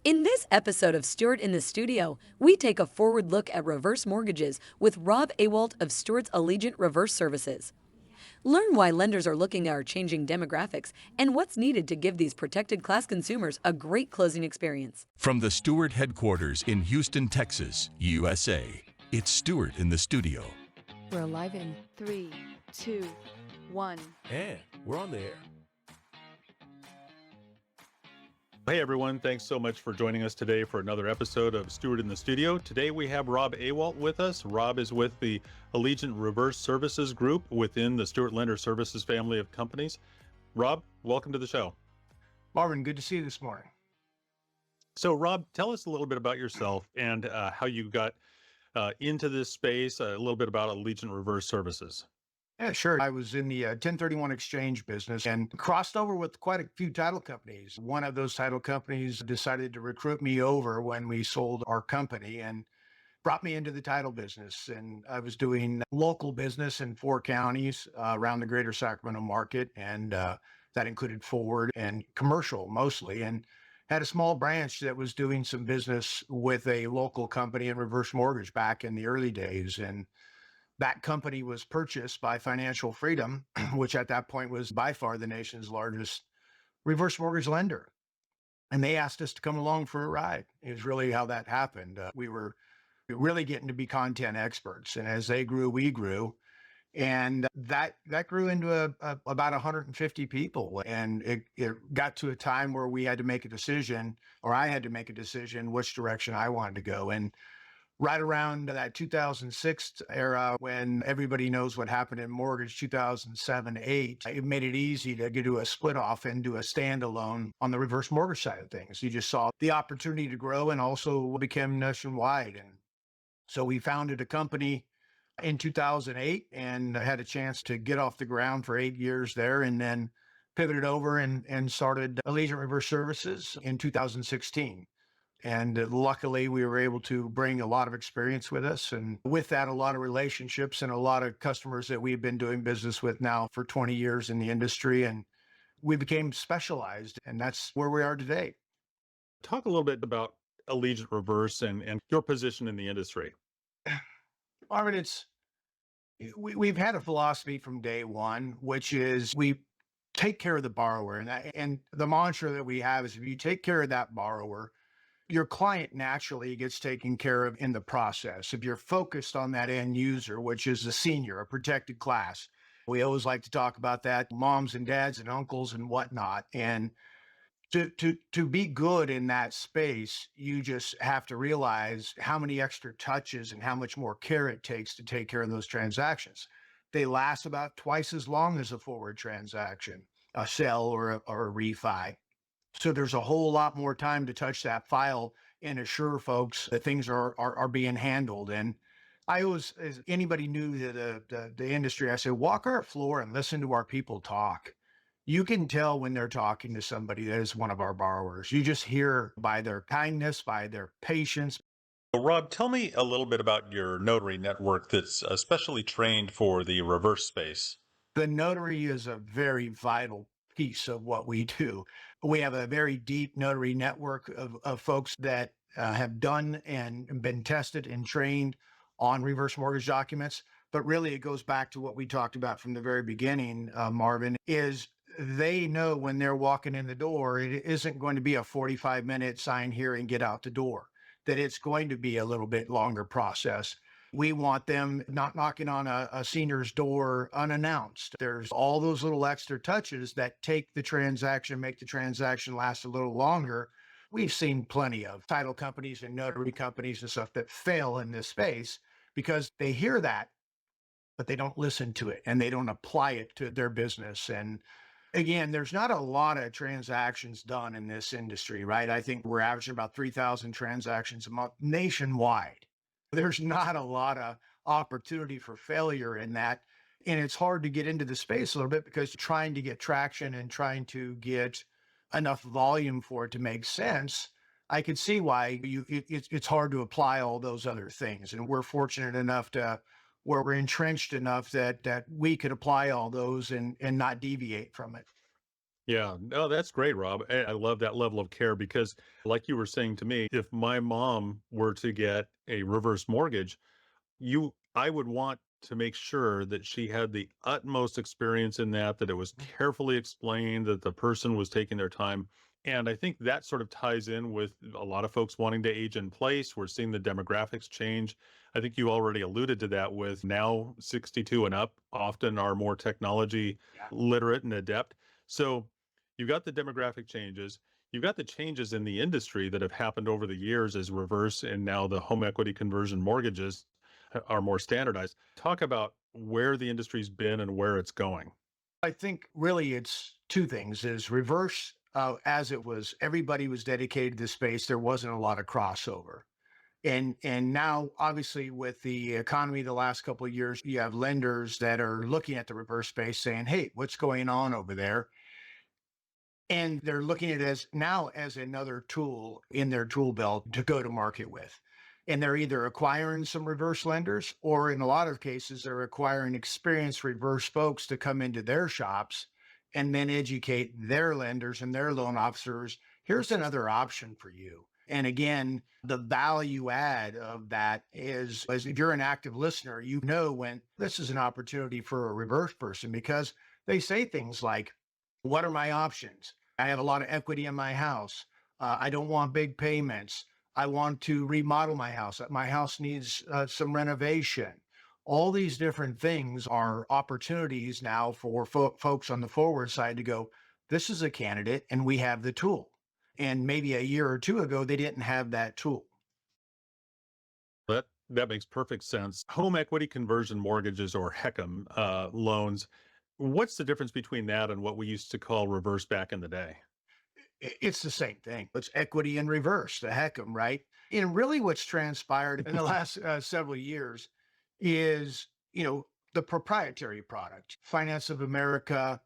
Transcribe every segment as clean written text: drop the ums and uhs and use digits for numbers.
In this episode of Stewart in the Studio, we take a forward look at reverse mortgages with Rob Awalt of Stewart's Allegiant Reverse Services. Learn why lenders are looking at our changing demographics and what's needed to give these protected class consumers a great closing experience. From the Stewart headquarters in Houston, Texas, USA, it's Stewart in the Studio. We're live in 3, 2, 1. And we're on the air. Hey everyone, thanks so much for joining us today for another episode of Stewart in the Studio. Today we have Rob Awalt with us. Rob is with the Allegiant Reverse Services group within the Stewart Lender Services family of companies. Rob, welcome to the show. Marvin, good to see you this morning. So Rob, tell us a little bit about yourself and how you got into this space, a little bit about Allegiant Reverse Services. Yeah, sure. I was in the 1031 exchange business and crossed over with quite a few title companies. One of those title companies decided to recruit me over when we sold our company and brought me into the title business. And I was doing local business in 4 counties around the greater Sacramento market. And that included forward and commercial mostly. And had a small branch that was doing some business with a local company in reverse mortgage back in the early days. And that company was purchased by Financial Freedom, which at that point was by far the nation's largest reverse mortgage lender. And they asked us to come along for a ride. It was really how that happened. We were really getting to be content experts. And as they grew, we grew. And that grew into about 150 people. And it got to a time where we had to make a decision, or I had to make a decision which direction I wanted to go. And right around that 2006 era, when everybody knows what happened in mortgage, 2007, 8, it made it easy to do a split off and do a standalone on the reverse mortgage side of things. You just saw the opportunity to grow and also became nationwide. And so we founded a company in 2008 and had a chance to get off the ground for 8 years there, and then pivoted over and started Allegiant Reverse Services in 2016. And luckily, we were able to bring a lot of experience with us. And with that, a lot of relationships and a lot of customers that we've been doing business with now for 20 years in the industry. And we became specialized, and that's where we are today. Talk a little bit about Allegiant Reverse and your position in the industry. Marvin, we've had a philosophy from day one, which is we take care of the borrower. And the mantra that we have is if you take care of that borrower, your client naturally gets taken care of in the process. If you're focused on that end user, which is a senior, a protected class, we always like to talk about that, moms and dads and uncles and whatnot. And to be good in that space, you just have to realize how many extra touches and how much more care it takes to take care of those transactions. They last about twice as long as a forward transaction, a sell or a refi. So there's a whole lot more time to touch that file and assure folks that things are being handled. And I always, as anybody new to the industry, I say, walk our floor and listen to our people talk. You can tell when they're talking to somebody that is one of our borrowers. You just hear by their kindness, by their patience. Rob, tell me a little bit about your notary network that's especially trained for the reverse space. The notary is a very vital piece of what we do. We have a very deep notary network of folks that have done and been tested and trained on reverse mortgage documents. But really, it goes back to what we talked about from the very beginning, Marvin, is they know when they're walking in the door, it isn't going to be a 45-minute sign here and get out the door, that it's going to be a little bit longer process. We want them not knocking on a senior's door unannounced. There's all those little extra touches that take the transaction, make the transaction last a little longer. We've seen plenty of title companies and notary companies and stuff that fail in this space because they hear that, but they don't listen to it and they don't apply it to their business. And again, there's not a lot of transactions done in this industry, right? I think we're averaging about 3,000 transactions a month nationwide. There's not a lot of opportunity for failure in that. And it's hard to get into the space a little bit because trying to get traction and trying to get enough volume for it to make sense, I could see why it's hard to apply all those other things. And we're fortunate enough to where we're entrenched enough that we could apply all those and not deviate from it. Yeah, no, that's great, Rob. I love that level of care because, like you were saying to me, if my mom were to get a reverse mortgage, I would want to make sure that she had the utmost experience in that, that it was carefully explained, that the person was taking their time. And I think that sort of ties in with a lot of folks wanting to age in place. We're seeing the demographics change. I think you already alluded to that with now 62 and up often are more technology Yeah. literate and adept. So you've got the demographic changes. You've got the changes in the industry that have happened over the years as reverse and now the home equity conversion mortgages are more standardized. Talk about where the industry's been and where it's going. I think really it's two things is reverse as it was everybody was dedicated to space. There wasn't a lot of crossover. And now obviously with the economy the last couple of years, you have lenders that are looking at the reverse space saying, hey, what's going on over there? And they're looking at it as now as another tool in their tool belt to go to market with. And they're either acquiring some reverse lenders, or in a lot of cases, they're acquiring experienced reverse folks to come into their shops and then educate their lenders and their loan officers. Here's another option for you. And again, the value add of that is as if you're an active listener, you know when this is an opportunity for a reverse person because they say things like, what are my options? I have a lot of equity in my house. I don't want big payments. I want to remodel my house. My house needs some renovation. All these different things are opportunities now for folks on the forward side to go, this is a candidate and we have the tool. And maybe a year or two ago, they didn't have that tool. That makes perfect sense. Home equity conversion mortgages or HECM loans. What's the difference between that and what we used to call reverse back in the day? It's the same thing. It's equity in reverse, the heck 'em, right? And really what's transpired in the last several years is, the proprietary product. Finance of America,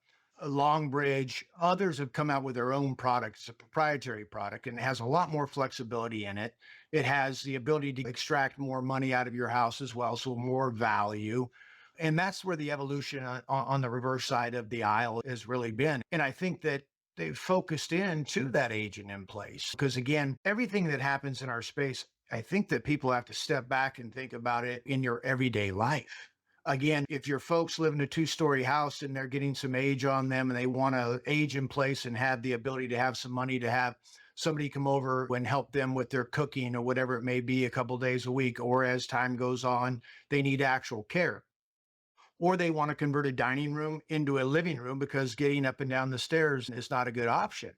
Longbridge, others have come out with their own product. It's a proprietary product and it has a lot more flexibility in it. It has the ability to extract more money out of your house as well, so more value. And that's where the evolution on the reverse side of the aisle has really been. And I think that they've focused in to that agent in place. Because again, everything that happens in our space, I think that people have to step back and think about it in your everyday life. Again, if your folks live in a two-story house and they're getting some age on them and they want to age in place and have the ability to have some money to have somebody come over and help them with their cooking or whatever it may be a couple days a week, or as time goes on, they need actual care or they want to convert a dining room into a living room because getting up and down the stairs is not a good option.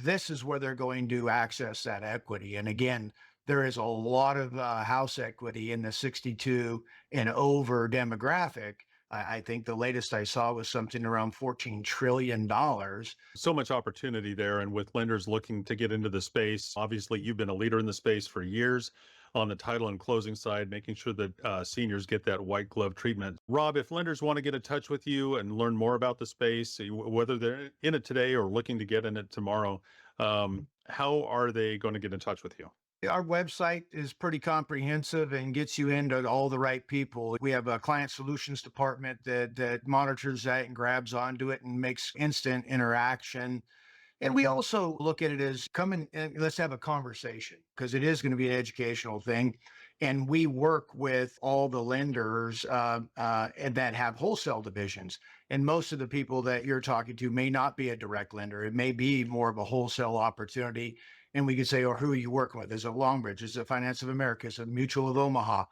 This is where they're going to access that equity. And again, there is a lot of house equity in the 62 and over demographic. I think the latest I saw was something around $14 trillion. So much opportunity there. And with lenders looking to get into the space, obviously you've been a leader in the space for years on the title and closing side, making sure that seniors get that white glove treatment. Rob, if lenders want to get in touch with you and learn more about the space, whether they're in it today or looking to get in it tomorrow, how are they going to get in touch with you? Our website is pretty comprehensive and gets you into all the right people. We have a client solutions department that monitors that and grabs onto it and makes instant interaction. And we also look at it as come in and let's have a conversation because it is going to be an educational thing. And we work with all the lenders and that have wholesale divisions. And most of the people that you're talking to may not be a direct lender. It may be more of a wholesale opportunity. And we could say, or who are you working with? Is it Longbridge? Is it Finance of America? Is it Mutual of Omaha?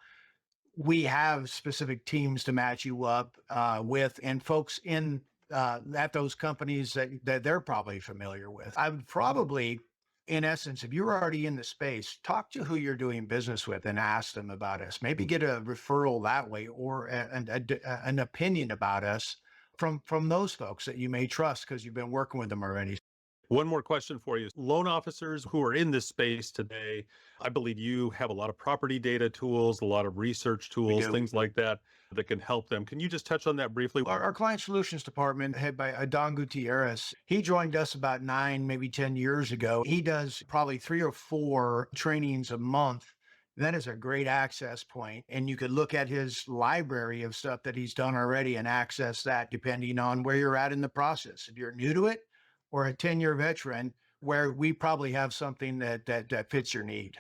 We have specific teams to match you up with and folks in at those companies that they're probably familiar with. I would probably, in essence, if you're already in the space, talk to who you're doing business with and ask them about us. Maybe get a referral that way or an opinion about us from those folks that you may trust because you've been working with them already. One more question for you. Loan officers who are in this space today, I believe you have a lot of property data tools, a lot of research We tools, do. things like that that can help them. Can you just touch on that briefly? Our client solutions department, head by Don Gutierrez, he joined us about 9, maybe 10 years ago. He does probably 3 or 4 trainings a month. That is a great access point, and you could look at his library of stuff that he's done already and access that depending on where you're at in the process. If you're new to it, or a 10-year veteran, where we probably have something that fits your need.